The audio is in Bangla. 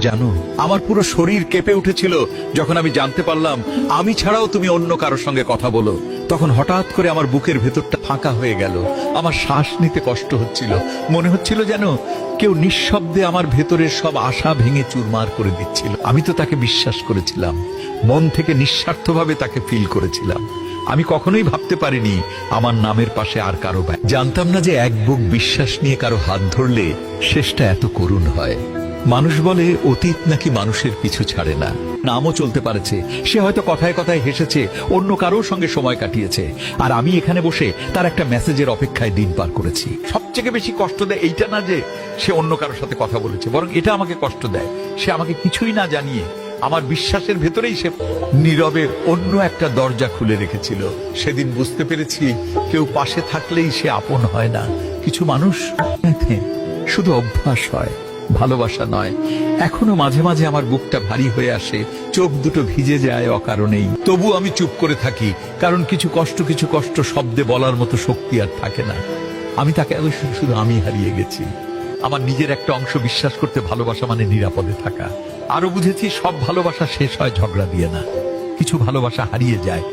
জানো, আমার পুরো শরীর কেঁপে উঠেছিল যখন আমি জানতে পারলাম আমি ছাড়াও তুমি অন্য কারোর সঙ্গে কথা বলো। তখন হঠাৎ করে আমার বুকের ভেতরটা ফাঁকা হয়ে গেল। আমার শ্বাস নিতে কষ্ট হচ্ছিল। মনে হচ্ছিল যেন কেউ নিঃশব্দে আমার ভেতরের সব আশা ভেঙে চুরমার করে দিচ্ছিল। আমি তো তাকে বিশ্বাস করেছিলাম, মন থেকে নিঃস্বার্থভাবে তাকে ফিল করেছিলাম। আমি কখনোই ভাবতে পারিনি আমার নামের পাশে আর কারো ভাই। জানতাম না যে এক বুক বিশ্বাস নিয়ে কারো হাত ধরলে শেষটা এত করুণ হয়। মানুষ বলে অতীত নাকি মানুষের পিছু ছাড়ে না। নামও চলতে পারেছে, সে হয়তো কথায় কথায় হেসেছে, অন্য কারোর সঙ্গে সময় কাটিয়েছে, আর আমি এখানে বসে তার একটা মেসেজের অপেক্ষায় দিন পার করেছি। সবচেয়ে বেশি কষ্ট দেয় এইটা না যে সে অন্য কারোর সাথে কথা বলেছে, বরং এটা আমাকে কষ্ট দেয় সে আমাকে কিছুই না জানিয়ে আমার বিশ্বাসের ভেতরেই সে নীরবে অন্য একটা দরজা খুলে রেখেছিল। সেদিন বুঝতে পেরেছি কেউ পাশে থাকলেই সে আপন হয় না। কিছু মানুষ শুধু অভ্যাস হয়, ভালোবাসা নয়। এখনো মাঝে মাঝে আমার বুকটা ভারী হয়ে আসে, চোখ দুটো ভিজে যায় অকারণেই। তবু আমি চুপ করে থাকি, কারণ কিছু কষ্ট শব্দে বলার মতো শক্তি আর থাকে না। আমি তাকে শুধু আমি হারিয়ে গেছি। আমার নিজের একটা অংশ বিশ্বাস করতে ভালোবাসা মানে নিরাপদে থাকা। আরো বুঝেছি সব ভালোবাসা শেষ হয় ঝগড়া দিয়ে না, কিছু ভালোবাসা হারিয়ে যায়